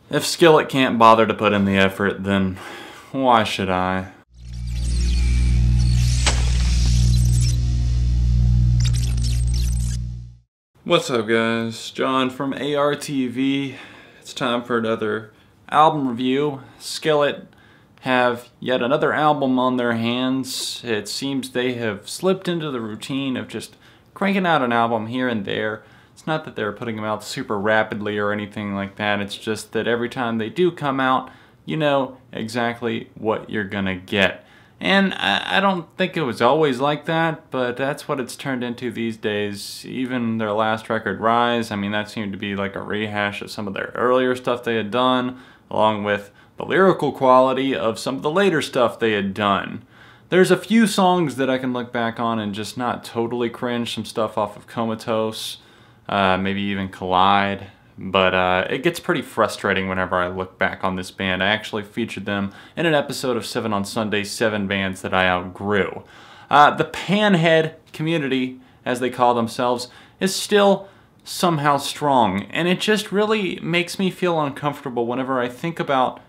If Skillet can't bother to put in the effort, then why should I? What's up, guys? John from ARTV. It's time for another album review. Skillet have yet another album on their hands. It seems they have slipped into the routine of just cranking out an album here and there. It's not that they're putting them out super rapidly or anything like that. It's just that every time they do come out, you know exactly what you're gonna get. And I don't think it was always like that, but that's what it's turned into these days. Even their last record, Rise, I mean, that seemed to be like a rehash of some of their earlier stuff they had done, along with the lyrical quality of some of the later stuff they had done. There's a few songs that I can look back on and just not totally cringe. Some stuff off of Comatose, maybe even Collide. But it gets pretty frustrating whenever I look back on this band. I actually featured them in an episode of 7 on Sunday, 7 bands that I outgrew. The Panhead community, as they call themselves, is still somehow strong. And it just really makes me feel uncomfortable whenever I think about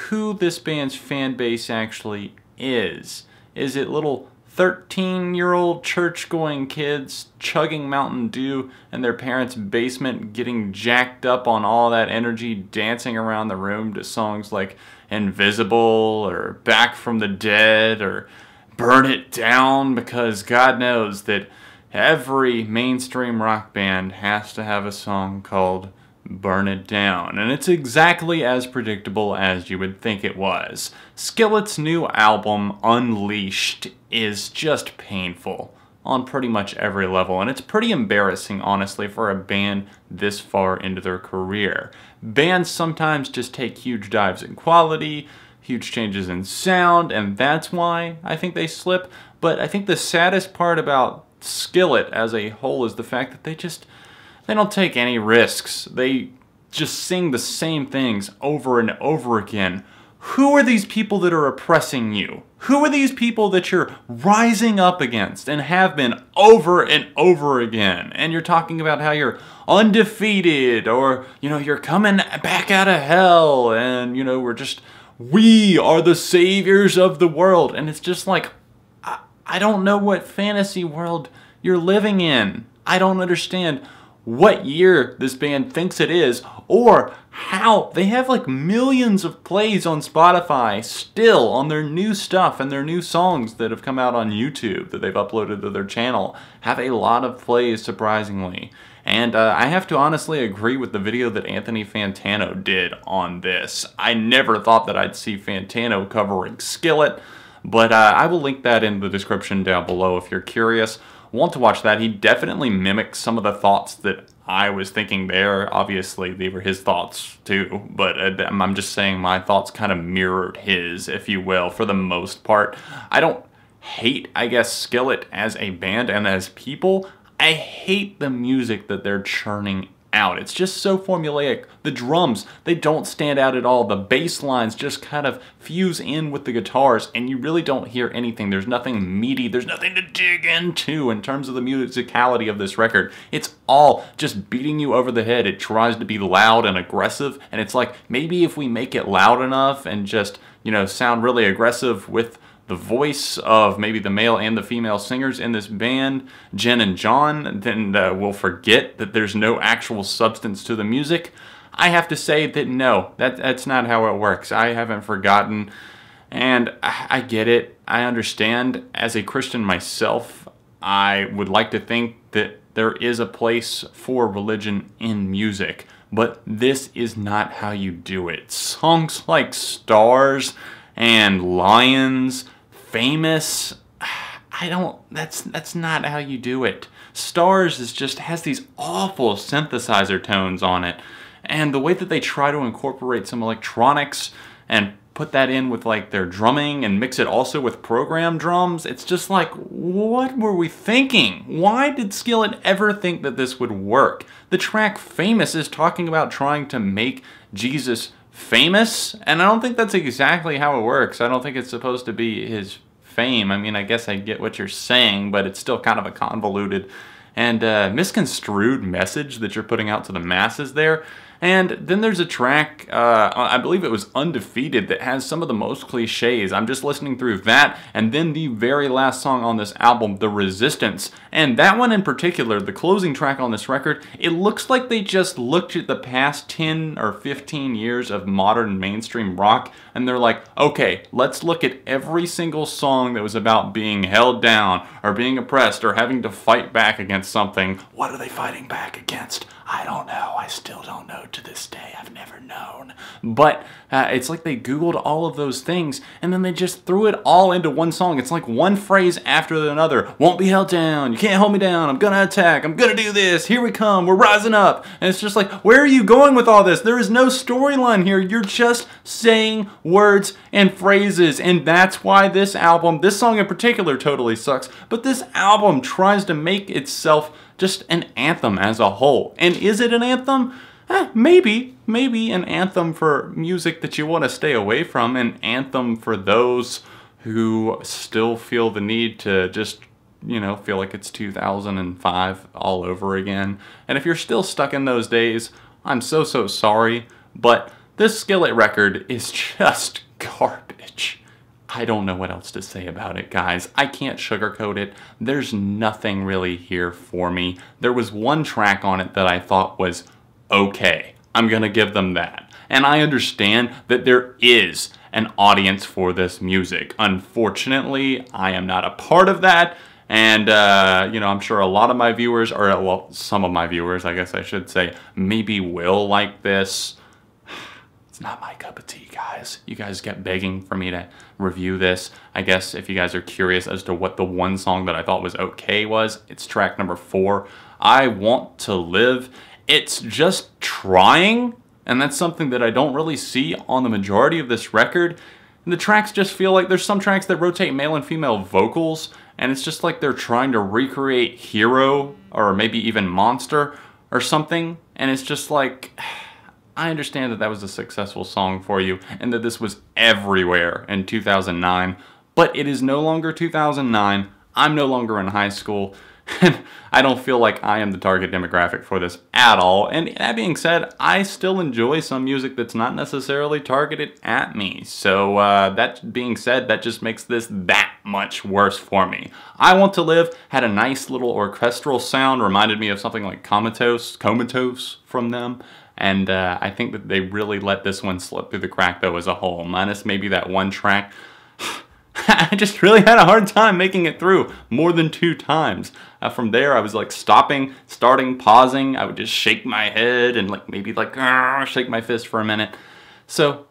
who this band's fan base actually is. Is it little 13-year-old church-going kids chugging Mountain Dew in their parents' basement, getting jacked up on all that energy, dancing around the room to songs like Invisible or Back from the Dead or Burn It Down? Because God knows that every mainstream rock band has to have a song called Burn It Down, and it's exactly as predictable as you would think it was. Skillet's new album, Unleashed, is just painful on pretty much every level, and it's pretty embarrassing, honestly, for a band this far into their career. Bands sometimes just take huge dives in quality, huge changes in sound, and that's why I think they slip. But I think the saddest part about Skillet as a whole is the fact that they don't take any risks. They just sing the same things over and over again. Who are these people that are oppressing you? Who are these people that you're rising up against and have been over and over again? And you're talking about how you're undefeated, or, you know, you're coming back out of hell, and, you know, we are the saviors of the world. And it's just like, I don't know what fantasy world you're living in. I don't understand what year this band thinks it is, or how they have like millions of plays on Spotify still on their new stuff, and their new songs that have come out on YouTube that they've uploaded to their channel have a lot of plays, surprisingly. And I have to honestly agree with the video that Anthony Fantano did on this. I never thought that I'd see Fantano covering Skillet, but I will link that in the description down below if you're curious. Want to watch that. He definitely mimics some of the thoughts that I was thinking there. Obviously, they were his thoughts too, but I'm just saying my thoughts kind of mirrored his, if you will, for the most part. I don't hate, I guess, Skillet as a band and as people. I hate the music that they're churning out. It's just so formulaic. The drums, they don't stand out at all. The bass lines just kind of fuse in with the guitars, and you really don't hear anything. There's nothing meaty. There's nothing to dig into in terms of the musicality of this record. It's all just beating you over the head. It tries to be loud and aggressive, and it's like, maybe if we make it loud enough and just, you know, sound really aggressive with the voice of maybe the male and the female singers in this band, Jen and John, then we'll forget that there's no actual substance to the music. I have to say that no, that's not how it works. I haven't forgotten, and I get it. I understand. As a Christian myself, I would like to think that there is a place for religion in music, but this is not how you do it. Songs like Stars and Lions, Famous, that's not how you do it. Stars has these awful synthesizer tones on it, and the way that they try to incorporate some electronics and put that in with like their drumming and mix it also with program drums, it's just like, what were we thinking? Why did Skillet ever think that this would work? The track Famous is talking about trying to make Jesus famous, and I don't think that's exactly how it works. I don't think it's supposed to be his fame. I mean, I guess I get what you're saying, but it's still kind of a convoluted and misconstrued message that you're putting out to the masses there. And then there's a track, I believe it was Undefeated, that has some of the most cliches. I'm just listening through that, and then the very last song on this album, The Resistance. And that one in particular, the closing track on this record, it looks like they just looked at the past 10 or 15 years of modern mainstream rock, and they're like, okay, let's look at every single song that was about being held down, or being oppressed, or having to fight back against something. What are they fighting back against? I don't know. I still don't know to this day. I've never known. But it's like they Googled all of those things and then they just threw it all into one song. It's like one phrase after another. Won't be held down. You can't hold me down. I'm gonna attack. I'm gonna do this. Here we come. We're rising up. And it's just like, where are you going with all this? There is no storyline here. You're just saying words and phrases. And that's why this album, this song in particular, totally sucks. But this album tries to make itself just an anthem as a whole. And is it an anthem? Maybe an anthem for music that you want to stay away from, an anthem for those who still feel the need to just, you know, feel like it's 2005 all over again. And if you're still stuck in those days, I'm so sorry, but this Skillet record is just garbage. I don't know what else to say about it, guys. I can't sugarcoat it. There's nothing really here for me. There was one track on it that I thought was okay. I'm gonna give them that. And I understand that there is an audience for this music. Unfortunately, I am not a part of that. And, you know, I'm sure a lot of my viewers, or well, some of my viewers, I guess I should say, maybe will like this. It's not my cup of tea, guys. You guys kept begging for me to review this. I guess if you guys are curious as to what the one song that I thought was okay was, it's track number 4, I Want to Live. It's just trying, and that's something that I don't really see on the majority of this record. And the tracks just feel like there's some tracks that rotate male and female vocals, and it's just like they're trying to recreate Hero, or maybe even Monster, or something, and it's just like, I understand that that was a successful song for you and that this was everywhere in 2009, but it is no longer 2009. I'm no longer in high school, and I don't feel like I am the target demographic for this at all. And that being said, I still enjoy some music that's not necessarily targeted at me. So that being said, that just makes this that much worse for me. I Want to Live had a nice little orchestral sound, reminded me of something like Comatose from them. And I think that they really let this one slip through the crack, though, as a whole. Minus maybe that one track. I just really had a hard time making it through more than 2 times. From there, I was like stopping, starting, pausing. I would just shake my head and like maybe like shake my fist for a minute. So,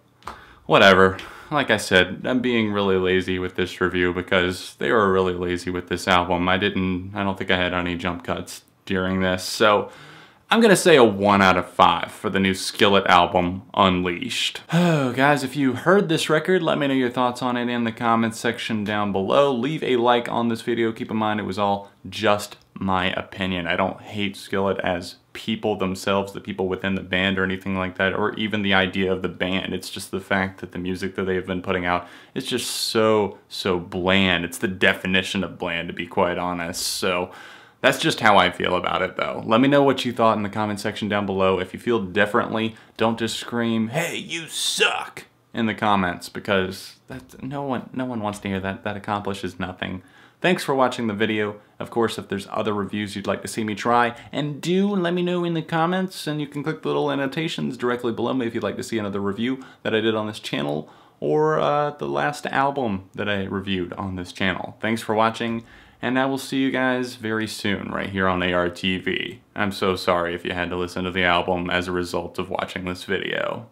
whatever. Like I said, I'm being really lazy with this review because they were really lazy with this album. I don't think I had any jump cuts during this. So, I'm gonna say a 1 out of 5 for the new Skillet album, Unleashed. Oh, guys, if you heard this record, let me know your thoughts on it in the comments section down below. Leave a like on this video. Keep in mind, it was all just my opinion. I don't hate Skillet as people themselves, the people within the band or anything like that, or even the idea of the band. It's just the fact that the music that they've been putting out is just so bland. It's the definition of bland, to be quite honest. So, that's just how I feel about it, though. Let me know what you thought in the comment section down below. If you feel differently, don't just scream, "Hey, you suck!" in the comments, because no one wants to hear that. That accomplishes nothing. Thanks for watching the video. Of course, if there's other reviews you'd like to see me try, and do let me know in the comments, and you can click the little annotations directly below me if you'd like to see another review that I did on this channel, or the last album that I reviewed on this channel. Thanks for watching. And I will see you guys very soon, right here on ARTV. I'm so sorry if you had to listen to the album as a result of watching this video.